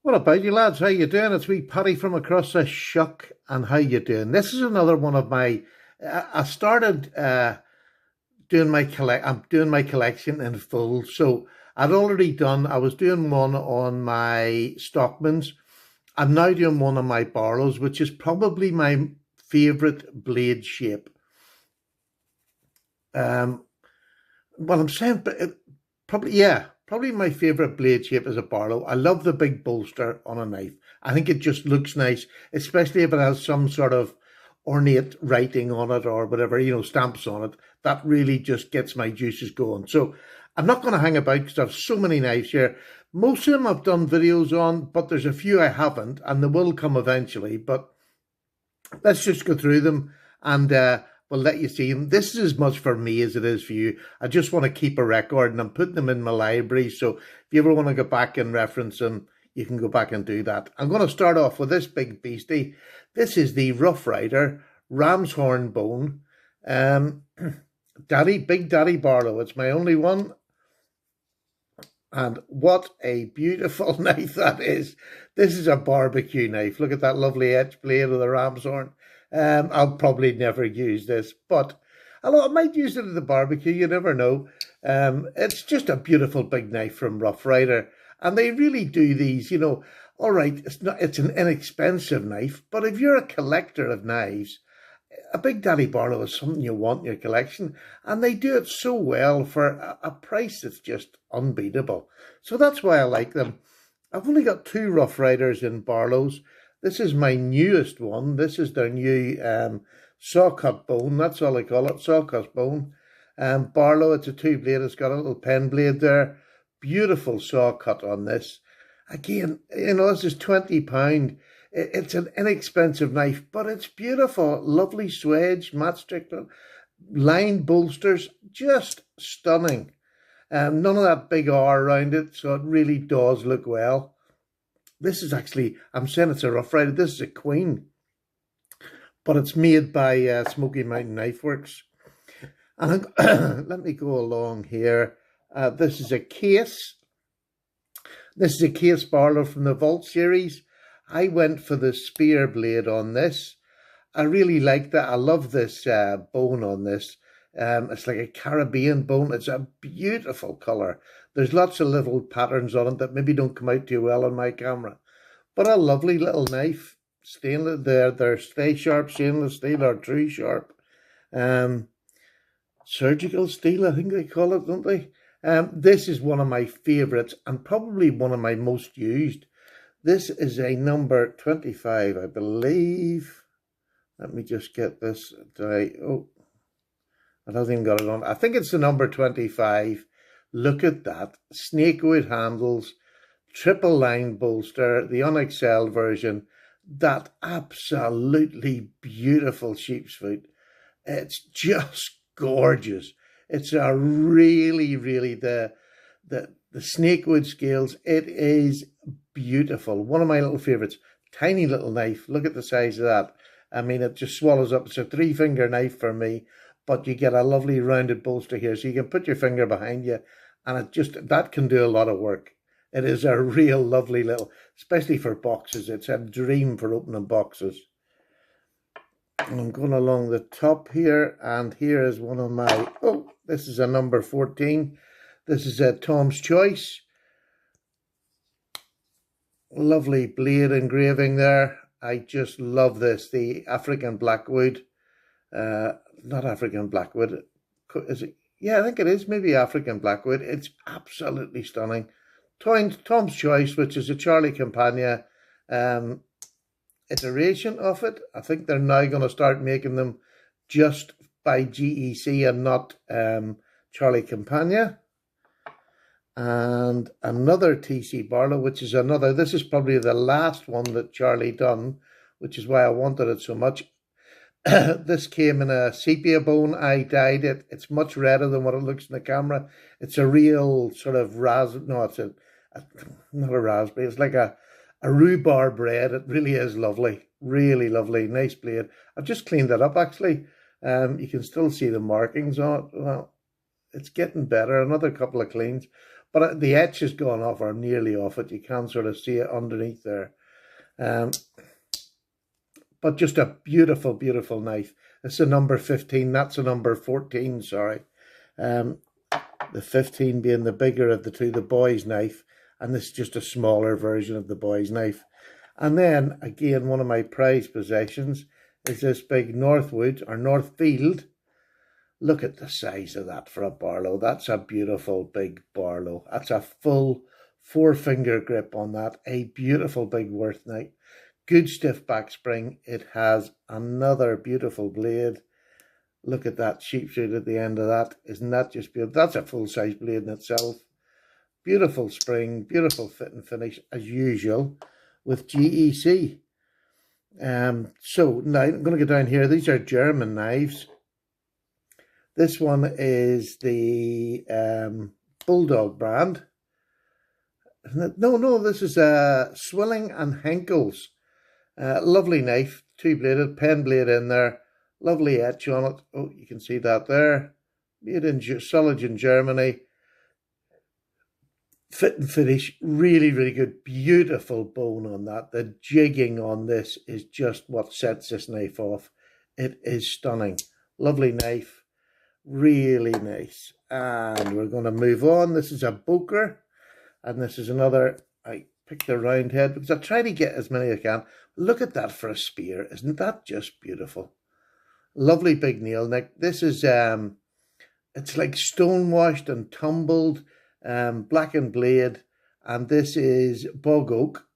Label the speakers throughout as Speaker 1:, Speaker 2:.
Speaker 1: What about you lads? How you doing? It's wee Paddy from across the shuck, and how you doing? This is another one of my. I started doing my collect. I'm doing my collection in full. So I'd already done. I was doing one on my Stockmans. I'm now doing one on my Barlows, which is probably my favourite blade shape. What I'm saying, but probably my favourite blade shape is a Barlow. I love the big bolster on a knife. I think it just looks nice, especially if it has some sort of ornate writing on it or whatever, stamps on it. That really just gets my juices going. So I'm not going to hang about because I have so many knives here. Most of them I've done videos on, but there's a few I haven't, and they will come eventually. But let's just go through them, and we'll let you see them. This is as much for me as it is for you. I just want to keep a record, and I'm putting them in my library. So if you ever want to go back and reference them, you can go back and do that. I'm going to start off with this big beastie. This is the Rough Rider Ram's Horn Bone. Big Daddy Barlow. It's my only one. And what a beautiful knife that is. This is a barbecue knife. Look at that lovely edge blade with the ram's horn. I'll probably never use this, but I might use it at the barbecue. You never know. It's just a beautiful big knife from Rough Rider. And they really do these, all right, it's an inexpensive knife, but if you're a collector of knives, a Big Daddy Barlow is something you want in your collection, and they do it so well for a price that's just unbeatable. So that's why I like them. I've only got two Rough Riders in Barlows. This is my newest one. This is their new saw cut bone. That's all I call it, saw cut bone. Barlow, it's a two blade. It's got a little pen blade there. Beautiful saw cut on this. Again, this is £20. It's an inexpensive knife, but it's beautiful. Lovely swedge, matte Strickland, lined bolsters, just stunning. None of that big R around it, so it really does look well. This is actually, I'm saying it's a Rough Rider. This is a Queen, but it's made by Smoky Mountain Knife Works. And let me go along here. This is a case. This is a case Barlow from the Vault series. I went for the spear blade on this. I really like that. I love this bone on this. It's like a Caribbean bone. It's a beautiful colour. There's lots of little patterns on it that maybe don't come out too well on my camera. But a lovely little knife. Stainless, they're Stay Sharp stainless steel or True Sharp. Surgical steel, I think they call it, don't they? This is one of my favourites and probably one of my most used. This is a number 25, I believe. Let me just get this. I don't even got it on. I think it's the number 25. Look at that. Snakewood handles, triple line bolster, the unexcelled version. That absolutely beautiful sheep's foot. It's just gorgeous. It's a really, the Snakewood scales. It is beautiful. One of my little favourites. Tiny little knife. Look at the size of that. I mean, it just swallows up. It's a 3-finger knife for me, but you get a lovely rounded bolster here, so you can put your finger behind you, and that can do a lot of work. It is a real lovely little, especially for boxes. It's a dream for opening boxes. And I'm going along the top here, and here is one of my, this is a number 14. This is a Tom's Choice. Lovely blade engraving there. I just love this. The African Blackwood. Not African Blackwood. Is it? Yeah, I think it is. Maybe African Blackwood. It's absolutely stunning. Tom's Choice, which is a Charlie Campagna iteration of it. I think they're now going to start making them just by GEC and not Charlie Campagna. And another TC Barlow, which is another, this is probably the last one that Charlie done, which is why I wanted it so much. This came in a sepia bone. I dyed it. It's much redder than what it looks in the camera. It's a real sort of not a raspberry. It's like a rhubarb red. It really is lovely. Really lovely. Nice blade. I've just cleaned it up actually. You can still see the markings on it. Well, it's getting better. Another couple of cleans. but the edge has gone off, or nearly off it. You can sort of see it underneath there. But just a beautiful, beautiful knife. It's a number 15. That's a number 14, sorry. The 15 being the bigger of the two, the boy's knife. And this is just a smaller version of the boy's knife. And then, again, one of my prized possessions is this big Northwoods, or Northfield. Look at the size of that for a Barlow. That's a beautiful big Barlow. That's a full 4-finger grip on that. A beautiful big Worth knife. Good stiff back spring. It has another beautiful blade. Look at that sheepshead at the end of that. Isn't that just beautiful? That's a full-size blade in itself. Beautiful spring, beautiful fit and finish, as usual, with GEC. So now I'm going to go down here. These are German knives. This one is the Bulldog brand. No, this is Swilling and Henkel's. Lovely knife, 2-bladed, pen blade in there. Lovely etch on it. Oh, you can see that there. Made in solid in Germany. Fit and finish, really, really good. Beautiful bone on that. The jigging on this is just what sets this knife off. It is stunning. Lovely knife. Really nice. And we're going to move on. This is a Boker. And this is another, I picked the round head because I try to get as many as I can. Look at that for a spear. Isn't that just beautiful? Lovely big nail neck. This is, it's like stone washed and tumbled, blackened blade. And this is bog oak.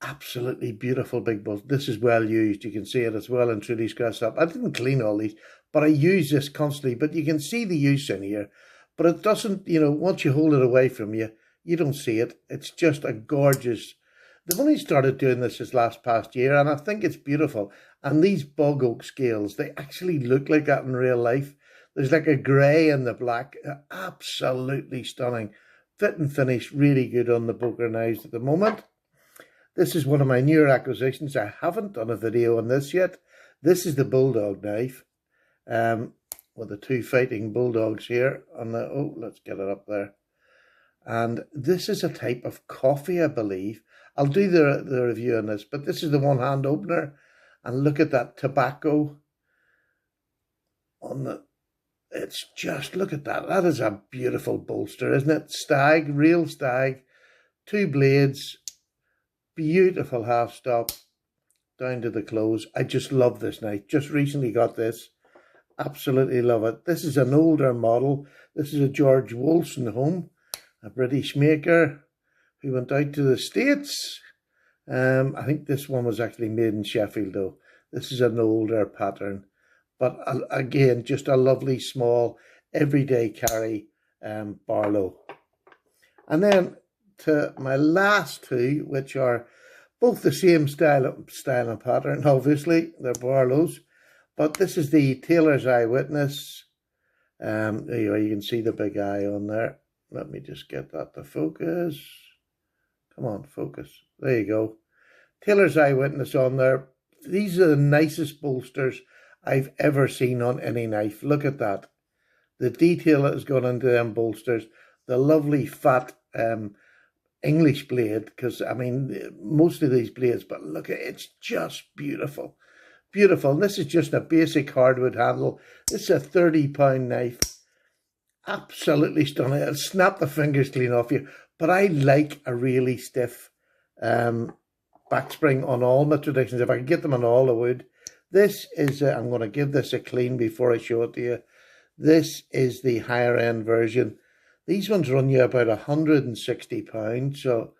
Speaker 1: Absolutely beautiful big bolt. This is well used. You can see it as well and truly scratched up. I didn't clean all these, but I use this constantly. But you can see the use in here. But it doesn't, you know, once you hold it away from you, you don't see it. It's just a gorgeous. They've only started doing this past year, and I think it's beautiful. And these bog oak scales, they actually look like that in real life. There's like a grey and the black. Absolutely stunning. Fit and finish, really good on the Boker knives at the moment. This is one of my newer acquisitions. I haven't done a video on this yet. This is the Bulldog knife. With the two fighting bulldogs here. On the, oh, let's get it up there. And this is a type of coffee, I believe. I'll do the review on this, but this is the one-hand opener. And look at that tobacco on the, it's just, look at that. That is a beautiful bolster, isn't it? Stag, real stag, 2 blades, beautiful half stop down to the close. I just love this knife. Just recently got this. Absolutely love it. This is an older model. This is a George Wolstenholme, a British maker who went out to the States. I think this one was actually made in Sheffield though. This is an older pattern. But again, just a lovely small everyday carry Barlow. And then to my last two, which are both the same style and pattern. Obviously, they're Barlows. But this is the Taylor's Eyewitness. There you are, you can see the big eye on there. Let me just get that to focus. Come on, focus. There you go. Taylor's Eyewitness on there. These are the nicest bolsters I've ever seen on any knife. Look at that. The detail that has gone into them bolsters. The lovely fat English blade. Because, I mean, most of these blades, but look at it. It's just beautiful. Beautiful. And this is just a basic hardwood handle. This is a 30-pound knife. Absolutely stunning. It'll snap the fingers clean off you. But I like a really stiff backspring on all my traditions. If I can get them on all, I would. This is, I'm going to give this a clean before I show it to you. This is the higher end version. These ones run you about £160. So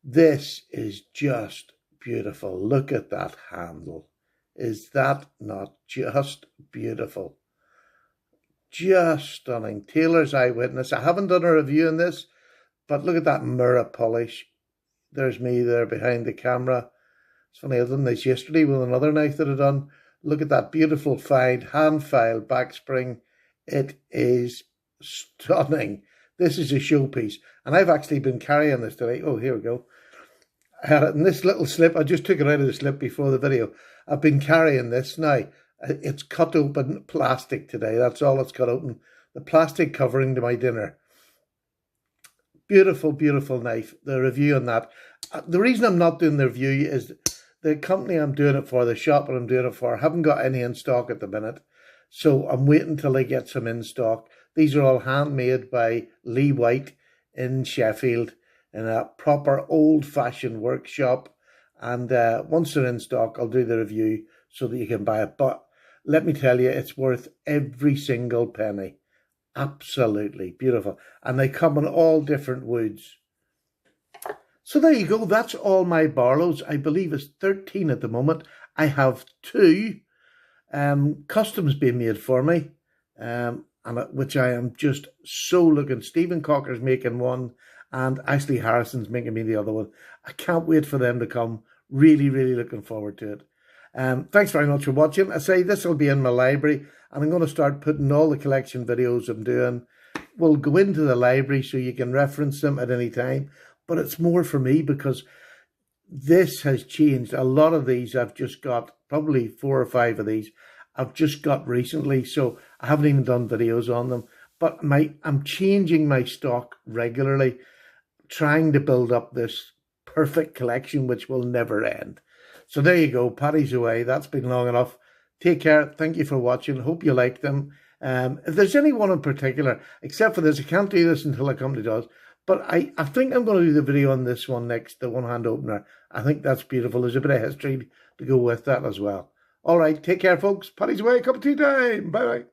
Speaker 1: this is just beautiful. Look at that handle. Is that not just beautiful? Just stunning. Taylor's Eyewitness. I haven't done a review on this, but look at that mirror polish. There's me there behind the camera. It's funny, I done this yesterday with another knife that I done. Look at that beautiful fine hand-filed backspring. It is stunning. This is a showpiece. And I've actually been carrying this today. Oh, here we go. I had it in this little slip. I just took it out of the slip before the video. I've been carrying this now. It's cut open plastic today. That's all it's cut open. The plastic covering to my dinner. Beautiful, beautiful knife. The review on that. The reason I'm not doing the review is the company I'm doing it for, the shop that I'm doing it for, haven't got any in stock at the minute. So I'm waiting till they get some in stock. These are all handmade by Lee White in Sheffield in a proper old-fashioned workshop. And once they're in stock, I'll do the review so that you can buy it. But let me tell you, it's worth every single penny. Absolutely beautiful. And they come in all different woods. So there you go. That's all my Barlows. I believe it's 13 at the moment. I have 2 customs being made for me, which I am just so looking. Stephen Cocker's making one, and Ashley Harrison's making me the other one. I can't wait for them to come. Really, really looking forward to it. Thanks very much for watching. I say this will be in my library, and I'm going to start putting all the collection videos I'm doing. We'll go into the library so you can reference them at any time. But it's more for me because this has changed. A lot of these I've just got, probably 4 or 5 of these I've just got recently, so I haven't even done videos on them. But I'm changing my stock regularly, trying to build up this perfect collection which will never end. So there you go, Paddy's away. That's been long enough. Take care. Thank you for watching. Hope you like them. If there's anyone in particular, except for this, I can't do this until the company does. But I think I'm going to do the video on this one next, the one-hand opener. I think that's beautiful. There's a bit of history to go with that as well. All right, take care, folks. Paddy's away. Cup of tea time. Bye-bye.